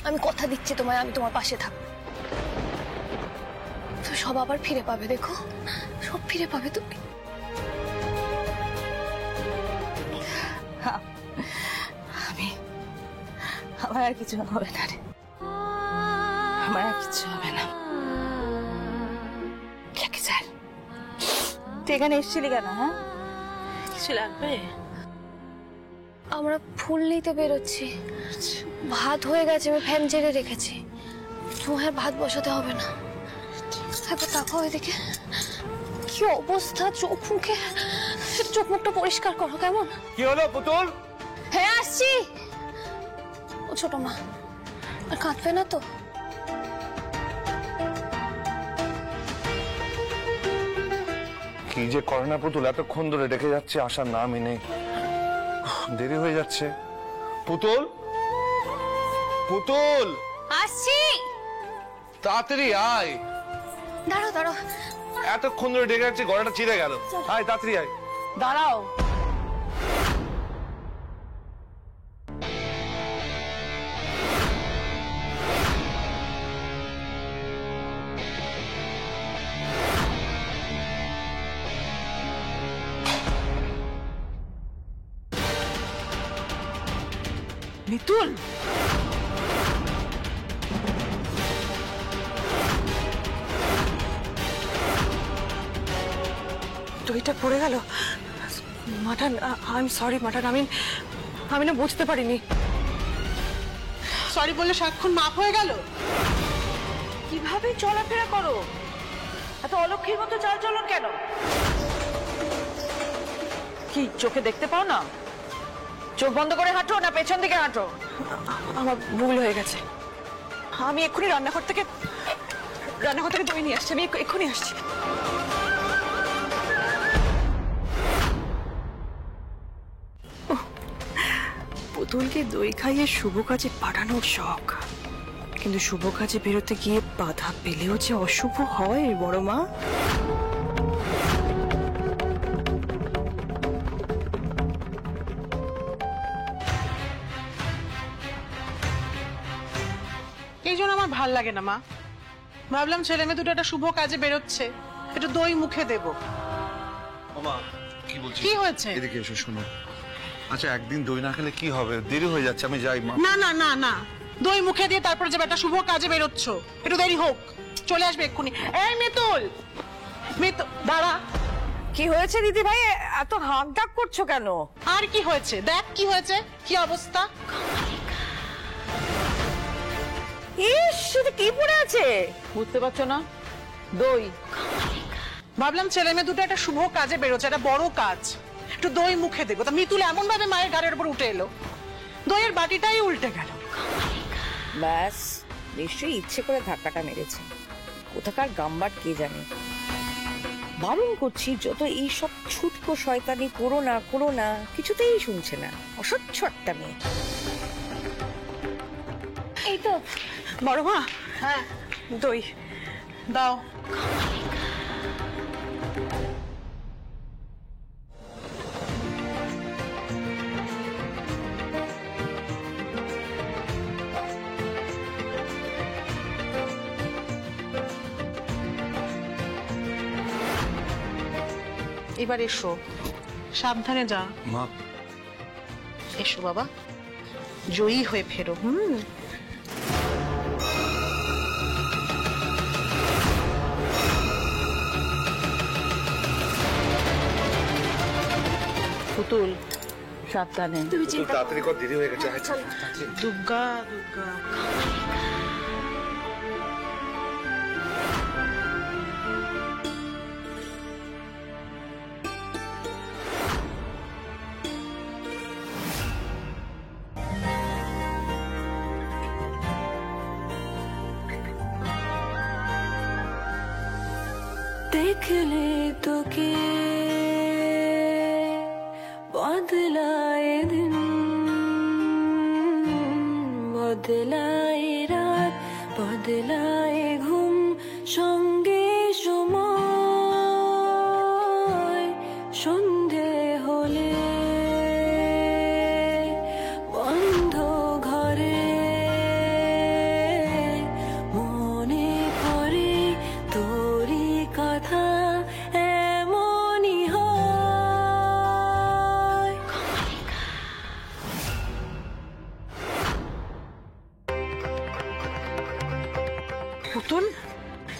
আমি কথা দিচ্ছি তোমায়, আমি তোমার পাশে থাকবো। তুমি সব আবার ফিরে পাবে, দেখো সব ফিরে পাবে তুমি। আমি আমার আর কিছু হবে না রে, আমার আর কিছু হবে না। স্যার তুই এখানে এসেছিলি কেন? হ্যাঁ, কিছু লাগবে? আমরা ফুল নিতে বেরোচ্ছি, ভাত হয়ে গেছে, আমি ফ্যান ছেড়ে রেখেছি, তোমার ভাত বসাতে হবে না। একবার তাকাও এদিকে, কি অবস্থা, চোখ মুখে, চোখ মুখটা পরিষ্কার করো। কেমন কি হলো পুতুল? হ্যাঁ আসছি। ও ছোট মা, আর কাঁদবে না তো? কি যে করে না পুতুল, এতক্ষণ ধরে রেখে যাচ্ছে, আসার নামই নেই, দেরি হয়ে যাচ্ছে। পুতুল, পুতুল আসছি, তাড়াতাড়ি আয়। দাঁড়াও দাঁড়াও, এতক্ষণ ধরে ডেকে যাচ্ছে, গলাটা চিড়ে গেল। আয় তাড়াতাড়ি আয়। দাঁড়াও, মিতুল, দইটা পড়ে গেল। মাঠান, আই এম সরি মাঠান, আমি না বুঝতে পারিনি। সরি বলে সাক্ষণ মাপ হয়ে গেল? কিভাবে চলাফেরা করো, এত অলক্ষীর মতো চাল চলন কেন? কি চোখে দেখতে পাও না? চোখ বন্ধ করে হাঁটো না পেছন দিকে হাঁটো? আমার ভুল হয়ে গেছে, আমি এক্ষুনি রান্নাঘর থেকে দই নিয়ে আসছি, আমি এক্ষুনি আসছি। পুতুলকে দই খাইয়ে শুভ কাজে পাঠানোর শখ, কিন্তু শুভ কাজে বেরোতে গিয়ে বাধা পেলেও যে অশুভ হয় বড় মা। এই জন্য আমার ভাল লাগে না মা। ভাবলাম ছেলে মেয়ে দুটো একটা শুভ কাজে বেরোচ্ছে, একটু দই মুখে দেবো। মামা কি বলছিস? কি হয়েছে? এদিকে এসো, শোনো। আচ্ছা একদিন দই না খেলে কি হবে? দেরি হয়ে যাচ্ছে, আমি যাই। মা না না না না, দই মুখে দিয়ে তারপরে যে একটা শুভ কাজে বেরোচ্ছ, একটু দেরি হোক, চলে আসবে এক্ষুনি। এই মিতুল, মিতুল দাঁড়া। কি হয়েছে দিদি ভাই, এত হাঁক ডাক করছো কেন? আর কি হয়েছে দেখ, কি হয়েছে, কি অবস্থা। ইস, সেটা কি পড়ে আছে বুঝতে পারছো না? দই। ভাবলাম ছেলে মেয়ে দুটো একটা শুভ কাজে বেরোচ্ছে, একটা বড় কাজ, একটু দই মুখে দেবো। তা মিতুল এমন ভাবে মায়ের ঘাড়ের উপর উঠে এলো, দইয়ের বাটিটাই উল্টে গেল। ব্যাস, নিশ্চয়ই ইচ্ছে করে ধাক্কাটা মেরেছে, কোথাকার গাম্বার কে জানে। বারণ করছি যত এইসব ছুটকো শয়তানি করো না, কিছুতেই শুনছে না, অসহ্য একটা মেয়ে। এই তো বড় মা, হ্যাঁ দই দাও। এবার এসো, সাবধানে যা। মা এসো বাবা, জয়ী হয়ে ফেরো। পুতুল সাবধানে। তুমি তাড়াতাড়ি কর, দেরি হয়ে গেছে। দুর্গা দুর্গা। देखले तो के बदलाए दिन, बदलाए रात, बदलाए घुम, संगे समय सन्धे होले बंध घरे পুতুল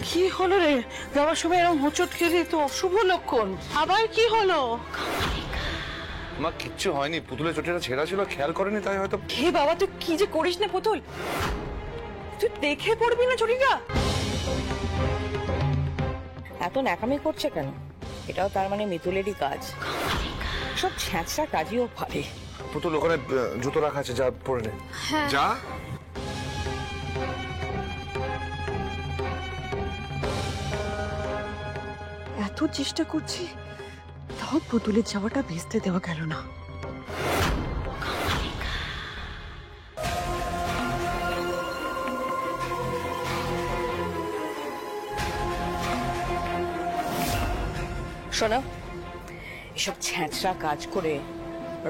কি হলো রে? যাওয়ার সময় এরকম হোঁচট খেলি তো অশুভ লক্ষণ। আবার কি হলো? মা কিচ্ছু হয়নি, পুতুলের চটিটা ছেঁড়া ছিল, খেয়াল করেনি, তাই হয়তো। হে বাবা, তুই কি যে করিস না পুতুল, তুই দেখে পড়বি না চটিটা? এত ন্যাকামি করছে কেন? এটাও তার মানে মিতুলেরই কাজ। সব ছ্যাঁচড়া কাজই ও পারে। পুতুল ওখানে জুতো রাখা আছে, যা পরে নে। হ্যাঁ। যা। এত চেষ্টা করছি তাও পুতুলের যাওয়াটা ভেস্তে দেওয়া গেল না। শোনো, এসব ছ্যাঁচড়া কাজ করে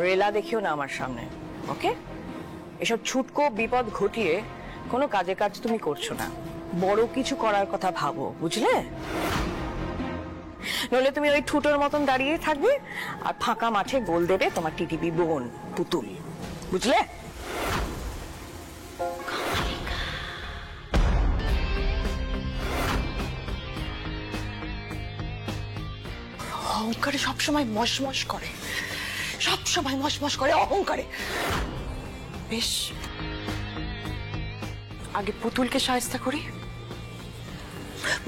রেলা দেখিও না আমার সামনে, ওকে? এসব ছুটকো বিপদ ঘটিয়ে কোনো কাজ তুমি করছো না। বড় কিছু করার কথা ভাবো, বুঝলে? নইলে তুমি ওই ঠুটোর মতন দাঁড়িয়ে থাকবে আর ফাঁকা মাঠে গোল দেবে তোমার টিটিপি বোন পুতুল, বুঝলে? অহংকারে সবসময় মশমশ করে, সবসময় মশমশ করে অহংকারে। বেশ, আগে পুতুলকে সাহায্য করি,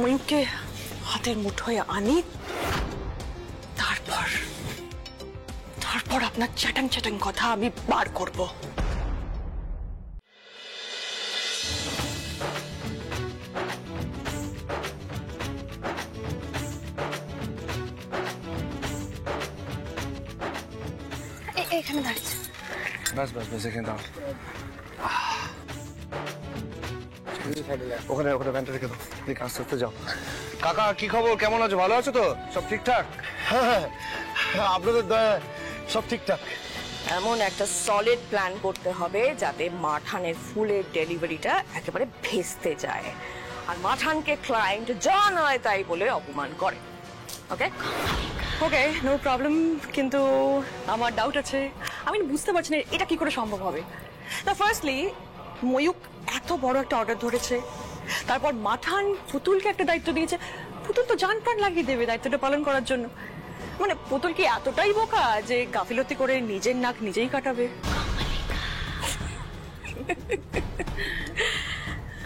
ময়ূরকে হাতের মুঠোয় আনি, তারপর আপনার চ্যাটাং চ্যাটাং কথা আমি বার করব। এখানে দাঁড়িয়েছে। বাস বাস বাস, এখানে দাও। ওখানে ওখানে ভ্যানটা রেখে দাও, দেখে আস্তে আস্তে যাও। কাকা, কি খবর? কেমন আছো? ভালো আছো তো? সব ঠিকঠাক? হ্যাঁ, আপনাদের দয়ায় সব ঠিকঠাক। এমন একটা সলিড প্ল্যান করতে হবে যাতে মাঠানের ফুলের ডেলিভারিটা একেবারে ভেস্তে যায়, আর মাঠানকে ক্লায়েন্ট যা নয় তাই বলে অপমান করে। ওকে ওকে, নো প্রবলেম। কিন্তু আমার ডাউট আছে, আমি বুঝতে পারছি না এটা কি করে সম্ভব হবে। তা ফার্স্টলি, ময়ূক এত বড় একটা অর্ডার ধরেছে, তারপর মাঠান পুতুলকে একটা দায়িত্ব দিয়েছে, পুতুল তো জান প্রাণ লাগিয়ে দেবে দায়িত্বটা পালন করার জন্য। মানে পুতুল কি এতটাই বোকা যে গাফিলতি করে নিজের নাক নিজেই কাটাবে?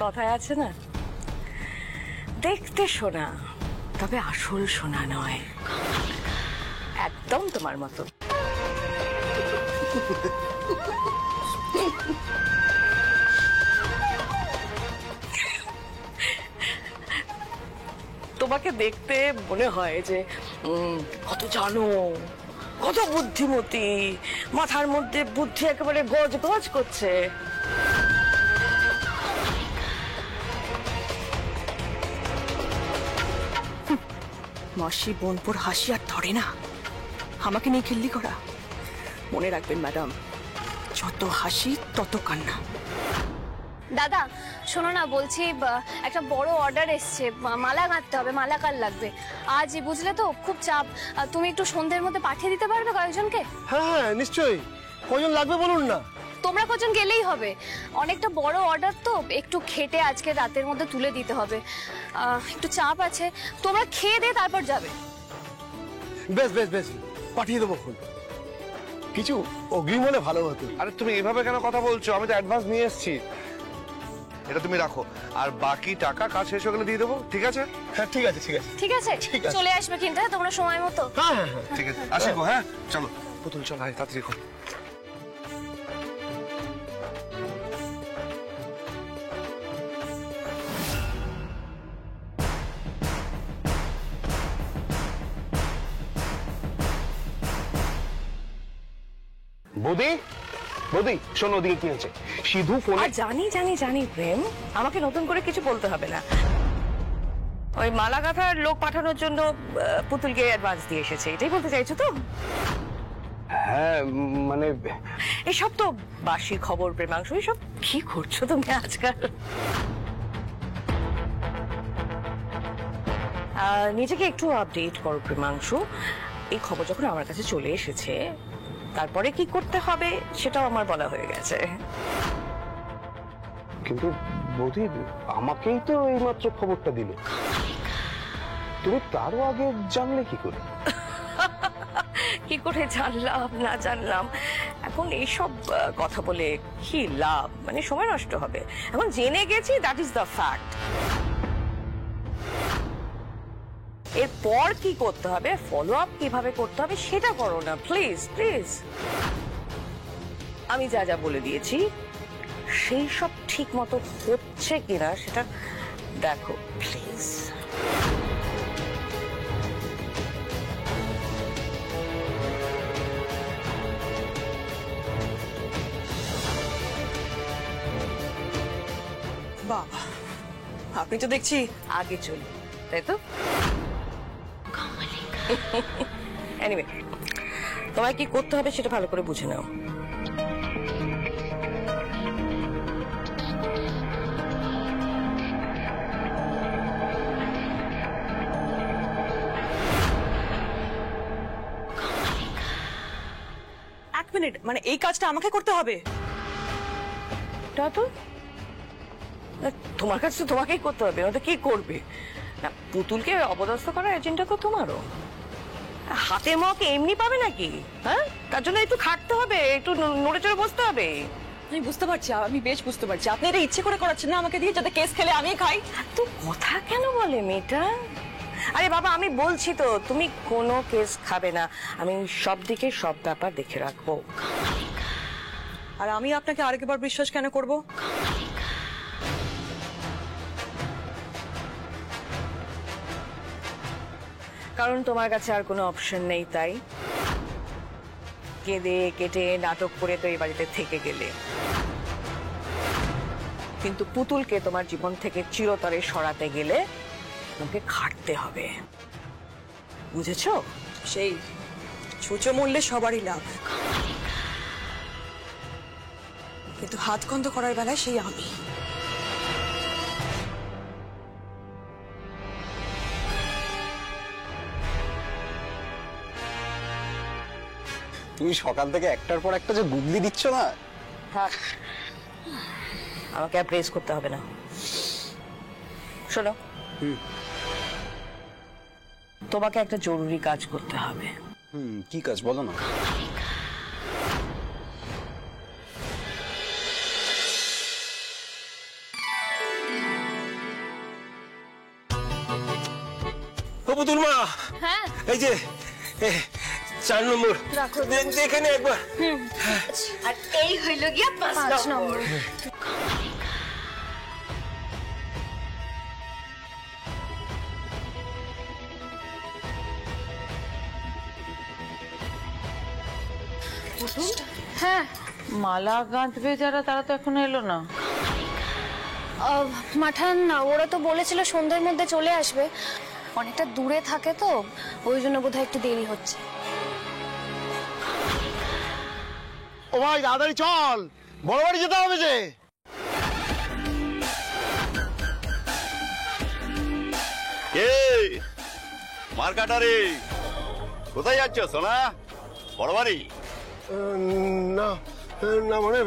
কথায় আছে না, দেখতে সোনা তবে আসল সোনা নয়। একদম তোমার মতো। তোমাকে দেখতে মনে হয় যে কত জানো, কত বুদ্ধিমতী, মাথার মধ্যে বুদ্ধি একেবারে গজ গজ করছে। মাসি বোনপুর হাসি আর ধরে না, আমাকে নিয়ে খিল্লি করা। মনে রাখবেন ম্যাডাম, যত হাসি তত কান্না। দাদা শোনো না, বলছি একটা বড় অর্ডার এসছে, মালা গাঁথতে হবে, মালা কাল লাগবে আজই, বুঝলে তো? খুব চাপ। তুমি একটু সন্ধ্যের মধ্যে পাঠিয়ে দিতে পারবে কয়েকজনকে? হ্যাঁ, নিশ্চয়ই। কজন লাগবে বলুন না। তোমরা কজন গেলেই হবে, অনেকটা বড় অর্ডার তো, একটু খেটে আজকে রাতের মধ্যে তুলে দিতে হবে, একটু চাপ আছে। তোমরা খেয়ে দিয়ে তারপর যাবে। বেশ বেশ বেশ, পাঠিয়ে দেবো ফোন। কিছু অগ্রিম হলে ভালো হতো। আরে তুমি এভাবে কেন কথা বলছো? আমি তো অ্যাডভান্স নিয়ে এসেছি, এটা তুমি রাখো, আর বাকি টাকা কাজ শেষ হয়ে গেলে দিয়ে দেবো, ঠিক আছে? হ্যাঁ, ঠিক আছে ঠিক আছে ঠিক আছে, ঠিক আছে। চলে আসবে কিন্তু তোমরা সময় মতো। হ্যাঁ হ্যাঁ হ্যাঁ, ঠিক আছে, আসি গো। হ্যাঁ চলো পুতুল, চল হাই তাড়াতাড়ি কর। বৌদি বৌদি, শোনো, ওদিকে কি হয়েছে? সিধু ফোনে। আর জানি জানি জানি প্রেম, আমাকে নতুন করে কিছু বলতে হবে না। ওই মালা গাঁথার লোক পাঠানোর জন্য পুতুলকে অ্যাডভান্স দিয়ে এসেছে, এটাই বলতে চাইছো তো? হ্যাঁ, মানে এসব তো বাসি খবর প্রেমাংশু, এসব কি করছো তুমি আজকাল? নিজেকে একটু আপডেট করো প্রেমাংশু। এই খবর যখন আমার কাছে চলে এসেছে, তারপরে কি করতে হবে সেটাও আমার বলা হয়ে গেছে। কিন্তু বৌদি আমাকেই তো এইমাত্র খবরটা দিল, তুমি তারও আগে জানলে কি করে? কি করে জানলাম না জানলাম, এখন এইসব কথা বলে কি লাভ, মানে সময় নষ্ট হবে। এখন জেনে গেছি, দ্যাট ইজ দ্য ফ্যাক্ট। এরপর কি করতে হবে, ফলো আপ কিভাবে করতে হবে সেটা করো না প্লিজ প্লিজ। আমি যা যা বলে দিয়েছি সেই সব ঠিক মতো হচ্ছে কিনা সেটা দেখো প্লিজ। বাবা, আপনি তো দেখছি আগে চলি, তাই তো? এনিওয়ে, তোমায় কি করতে হবে সেটা ভালো করে বুঝে নাও। এক মিনিট, মানে এই কাজটা আমাকে করতে হবে? তা তো তোমার কাছে তো তোমাকেই করতে হবে, ওটা কি করবে না? পুতুলকে অপদস্থ করার এজেন্ডা তো তোমারও। হাতের মাকে এমনি পাবে নাকি? হ্যাঁ, তার জন্য একটু খাটতে হবে, একটু নড়ে চড়ে বসতে হবে। আমি বুঝতে পারছি, আমি বেশ বুঝতে পারছি আপনি এটা ইচ্ছে করে করাচ্ছেন না আমাকে দিয়ে, যাতে কেস খেলে আমি খাই। তো কথা কেন বলে মেয়েটা? আরে বাবা, আমি বলছি তো তুমি কোনো কেস খাবে না, আমি সব দিকে সব ব্যাপার দেখে রাখবো। আর আমি আপনাকে আরেকবার বিশ্বাস কেন করব? কারণ তোমার কাছে আর কোনো অপশন নেই, তাই কেঁদে কেটে নাটক করে তো এই বাড়িতে থেকে গেলে, কিন্তু পুতুলকে তোমার জীবন থেকে চিরতরে সরাতে গেলে তোমাকে খাটতে হবে, বুঝেছো? সেই ছুঁচো মূল্যে সবারই লাভ, কিন্তু হাত বন্ধ করার বেলায় সেই আমি। তুমি সকাল থেকে একটার পর একটা যে গুগলি দিচ্ছ না। থাক, আমাকে আর প্রেস করতে হবে না। শোনো, তোমাকে একটা জরুরি কাজ করতে হবে। কি কাজ বলো না? ও পুতুল মা, হ্যাঁ এই যে 4 নম্বর রাখো। এখানে একবার। আর এই হইল গিয়া 5 নম্বর। হ্যাঁ, মালা গাঁথবে যারা, তারা তো এখনো এলো না। মাঠান ওরা তো বলেছিল সন্ধ্যের মধ্যে চলে আসবে, অনেকটা দূরে থাকে তো ওই জন্য বোধহয় একটু দেরি হচ্ছে। ও ভাই তাড়াতাড়ি চল, বড় বাড়ি যেতে হবে যে। এই মার্কাটারে, কোথায় যাচ্ছ সোনা? বড় বাড়ি? না না, মানে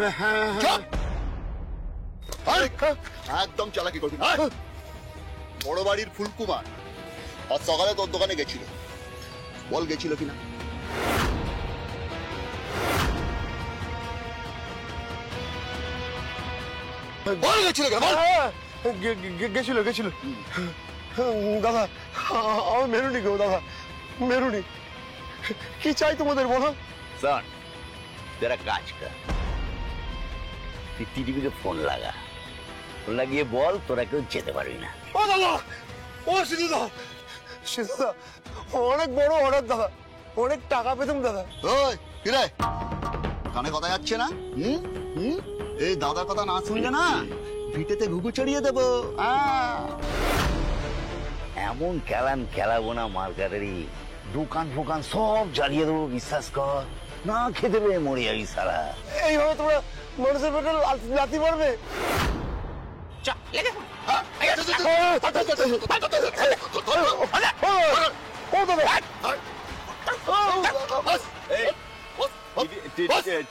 একদম চালাকি করবি না। বড় বাড়ির ফুলকুমার আজ সকালে তোর দোকানে গেছিল, বল গেছিল কিনা? বল গেছিল কিনা? গেছিল গেছিল দাদা, আমার মেরুনি গো দাদা, মেরুনি। কি চাই তোমাদের বলো? শোন, তেরা কাজ কর, তুই টিভিকে ফোন লাগা, ফোন লাগিয়ে বল তোরা কেউ যেতে পারবি না। ও দাদা, ও সিধুদা, সিধুদা অনেক বড় অর্ডার দাদা, অনেক টাকা পেতাম দাদা। ওই কিরে, কানে কথা যাচ্ছে না? এই দাদার কথা না শুনলে না ভিটেতে ঘুঘু চড়িয়ে দেবো। এমন খেলাম খেলাবো না মার্কেটারি, দোকান ফোকান সব জ্বালিয়ে দেবো, বিশ্বাস কর। না খেতে পেয়ে মরে যাবি সারা। এইভাবে তোমরা মানুষের পেটে লাথি মারবে?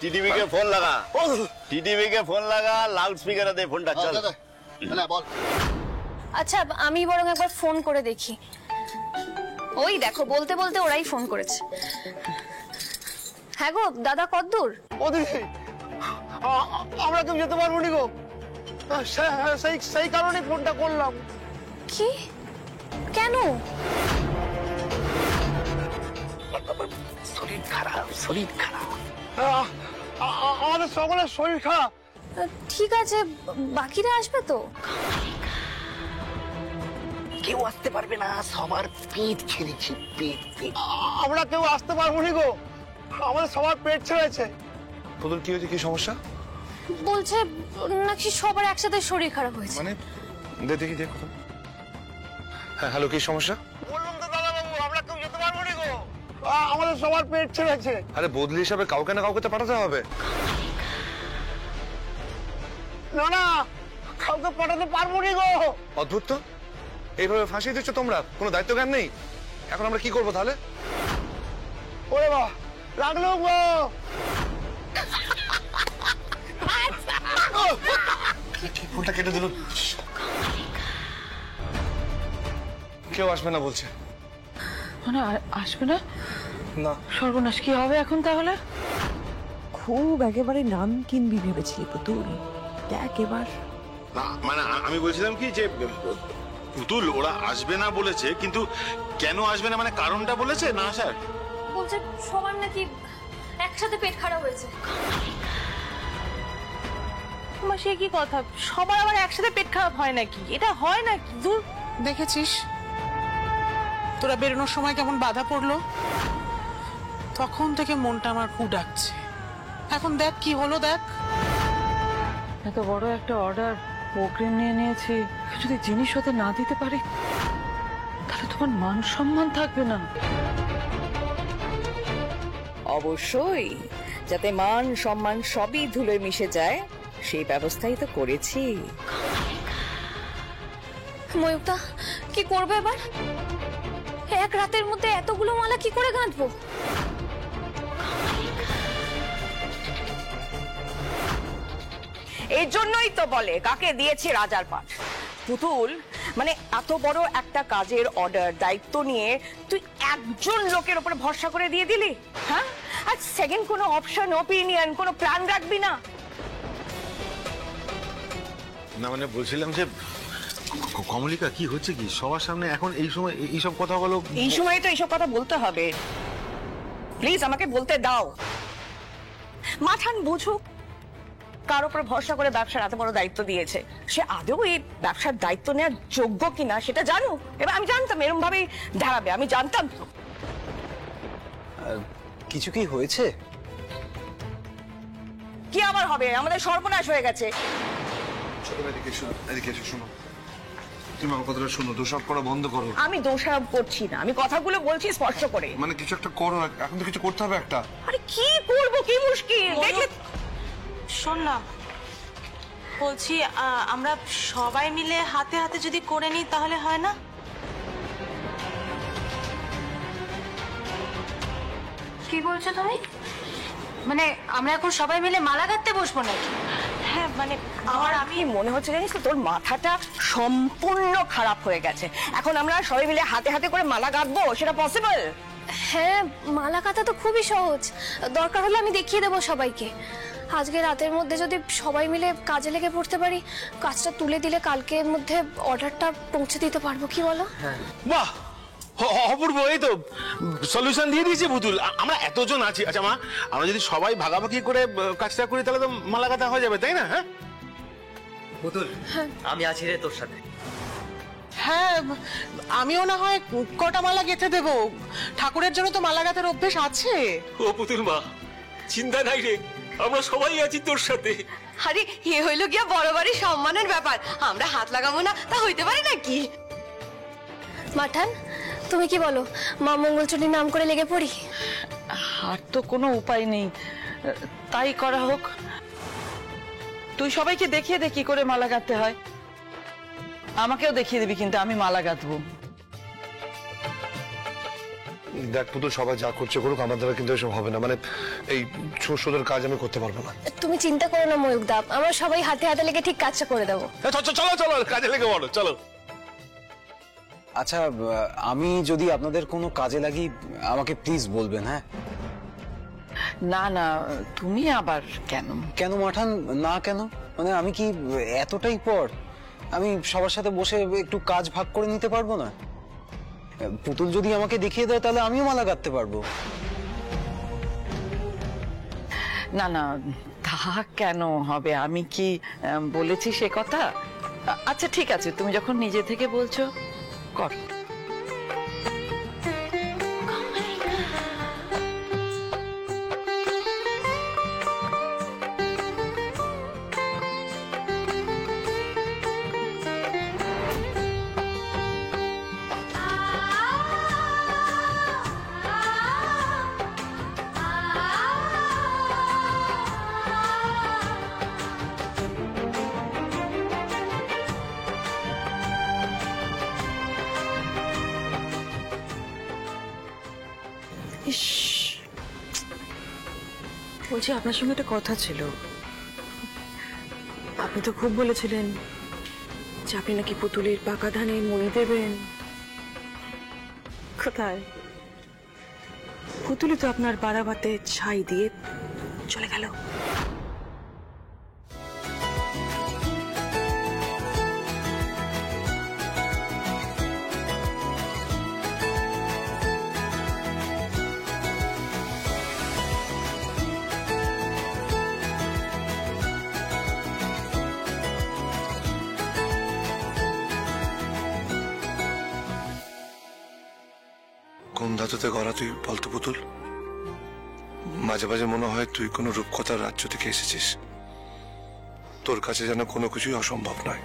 টিডিবিকে ফোন লাগা, টিডিবিকে ফোন লাগা, লাউড স্পিকারে দে ফোনটা। চল না বল। আচ্ছা আমি বরং একবার ফোন করে দেখি। ওই দেখো বলতে বলতে ওরাই ফোন করেছে। হ্যাঁ গো দাদা কদ্দূর? ও দিদি, আমরা কেউ যেতে পারবো নি গো। সেই কারণে ফোনটা করলাম। কি? কেন? আমাদের সকলের শরীর খারাপ। ঠিক আছে, বাকিরা আসবে তো? কেউ আসতে পারবে না, সবার পেট ছেড়েছে, পেট। আমরা কেউ আসতে পারবো নি গো, আমাদের সবার পেট ছেড়েছে। পুতুল কি হয়েছে, কি সমস্যা? বলছে নাকি সবার একসাথে শরীর খারাপ হয়েছে। মানে দেখি দেখো তো। হ্যাঁ হ্যালো, কি সমস্যা? বললাম তো দাদা বাবু, আমরা কেউ যেতে পারবো নি গো, আমাদের সবার পেট ছেড়েছে। আরে বদলি হিসাবে কাউকে না কাউকে তো পাঠাতে হবে। না না, কাউকে পাঠাতে পারবো নি গো। অদ্ভুত তো, এইভাবে ফাঁসিয়ে দিচ্ছ তোমরা, কোনো দায়িত্ব জ্ঞান নেই। এখন আমরা কি করবো তাহলে? ওরে বাবা, লাগলো গো। ফোনটা কেটে দিল। কেউ আসবে না বলছে। মানে আসবে না? না। সর্বনাশ, কি হবে এখন তাহলে? খুব একেবারে নাম কিনবি ভেবেছিলি পুতুল, দেখ এবার। না মানে আমি বলছিলাম কি যে পুতুল ওরা আসবে না বলেছে, কিন্তু কেন আসবে না মানে কারণটা বলেছে না আসার? বলছে সবার নাকি একসাথে পেট খারাপ হয়েছে। সে কি কথা, সবার আবার একসাথে পেট খারাপ হয় নাকি? এটা হয় নাকি? দূর। দেখেছিস তোরা বেরোনোর সময় কেমন বাধা পড়লো, তখন থেকে মনটা আমার খুব ডাকছে। এখন দেখ কি হলো, দেখ। এত বড় একটা অর্ডার অগ্রিম নিয়ে নিয়েছি, যদি জিনিস হতে না দিতে পারি তাহলে তোমার মান সম্মান থাকবে না। অবশ্যই, যাতে মান সম্মান সবই ধুলোয় মিশে যায় সেই ব্যবস্থাই তো করেছি। ময়ূকদা কি করবে এবার? এক রাতের মধ্যে এতগুলো মালা কি করে গাঁথবো? এই জন্যই তো বলে কাকে দিয়েছে রাজার পাঠ। পুতুল, মানে এত বড় একটা কাজের অর্ডার দায়িত্ব নিয়ে তুই একজন লোকের উপরে ভরসা করে দিয়ে দিলি? হ্যাঁ, আর সেকেন্ড কোনো অপশন, ওপিনিয়ন, কোনো প্ল্যান রাখবি না? না মানে বলছিলাম যে কমলিকা কি হচ্ছে কি সবার সামনে এখন এই সময় এইসব কথা বলো? এই সময় তো এইসব কথা বলতে হবে। প্লিজ আমাকে বলতে দাও। মাঠান বুঝুক কার উপর ভরসা করে ব্যবসার এত বড় দায়িত্ব দিয়েছে, সে আদৌ এই ব্যবসার দায়িত্ব নেওয়ার যোগ্য কিনা সেটা জানো। এবার আমি জানতাম এরকম ভাবেই দাঁড়াবে, আমি জানতাম তো। কিছু কি হয়েছে? কি আবার হবে, আমাদের সর্বনাশ হয়ে গেছে। ছোট এদিকে শোনো, এদিকে এসে শোনো। তুমি আমার কথাটা শোনো, দোষারোপ করা বন্ধ করো। আমি দোষারোপ করছি না, আমি কথাগুলো বলছি স্পষ্ট করে। মানে কিছু একটা করো, এখন তো কিছু করতে হবে একটা। আরে কি করবো, কি মুশকিল দেখে। শোন না, বলছি আমরা সবাই মিলে হাতে হাতে যদি করে নিই তাহলে হয় না? কি বলছো তুমি? মানে আমরা এখন সবাই মিলে মালা গাঁথতে বসবো নাকি? হ্যাঁ মানে আমি মনে হচ্ছে জানিস তো তোর মাথাটা সম্পূর্ণ খারাপ হয়ে গেছে। এখন আমরা সবাই মিলে হাতে হাতে করে মালা গাঁথবো, সেটা পসিবল? হ্যাঁ, মালা গাঁথা তো খুবই সহজ। দরকার হলে আমি দেখিয়ে দেবো সবাইকে। আজকে রাতের মধ্যে যদি সবাই মিলে কাজে লেগে পড়তে পারি, কাজটা তুলে দিলে কালকের মধ্যে অর্ডারটা পৌঁছে দিতে পারবো। কি বলো? বাহ, অপূর্ব, এই তো সলিউশন দিয়ে দিয়েছি পুতুল। আমরা এতজন আছি, আচ্ছা মা, আমরা যদি সবাই ভাগাভাগি করে কাজটা করি তাহলে তো মালা গাঁথা হয়ে যাবে, তাই না? হ্যাঁ পুতুল, আমি আছি রে তোর সাথে। হ্যাঁ, আমিও না হয় কটা মালা গেঁথে দেবো। ঠাকুরের জন্য তো মালা গাঁথার অভ্যেস আছে। ও পুতুল মা, চিন্তা নাই রে, আমরা সবাই আছি তোর সাথে। আরে এ হইলো গিয়া বড় বাড়ির সম্মানের ব্যাপার, আমরা হাত লাগাবো না তা হইতে পারে নাকি? মাঠান তুমি কি বলো, মা মঙ্গলচণ্ডীর নাম করে লেগে পড়ি? আর তো কোনো উপায় নেই, তাই করা হোক। তুই সবাইকে দেখিয়ে দে কি করে মালা গাঁথতে হয়। আমাকেও দেখিয়ে দিবি কিন্তু আমি মালা গাঁথবো। দেখ পুতুল, সবাই যা করছে করুক, আমার দ্বারা কিন্তু এসব হবে না। মানে এই ছোটদের কাজ আমি করতে পারবো না। তুমি চিন্তা করো না ময়ূকদা, আমরা সবাই হাতে হাতে লেগে ঠিক কাজটা করে দেবো। চলো চলো কাজে লেগে বলো, চলো। আচ্ছা, আমি যদি আপনাদের কোনো কাজে লাগি আমাকে প্লিজ বলবেন। হ্যাঁ, না না, তুমি আবার কেন? কেন মাঠান? না কেন মানে আমি কি এতটাই পর? আমি সবার সাথে বসে একটু কাজ ভাগ করে নিতে পারবো না? পুতুল যদি আমাকে দেখিয়ে দেয় তাহলে আমিও মালা গাঁথতে পারবো। না না, তা কেন হবে? আমি কি বলেছি সে কথা? আচ্ছা ঠিক আছে, তুমি যখন নিজে থেকে বলছো কর। বলছি, আপনার সঙ্গে একটা কথা ছিল। আপনি তো খুব বলেছিলেন যে আপনি নাকি পুতুলের পাকা ধানে মই দেবেন। কোথায়? পুতুলি তো আপনার বাড়াবাতে ছাই দিয়ে চলে গেল। কোন ধাতুতে গড়া তুই বলতো পুতুল? মাঝে মাঝে মনে হয় তুই কোনো রূপকথার রাজ্য থেকে এসেছিস। তোর কাছে যেন কোনো কিছুই অসম্ভব নয়।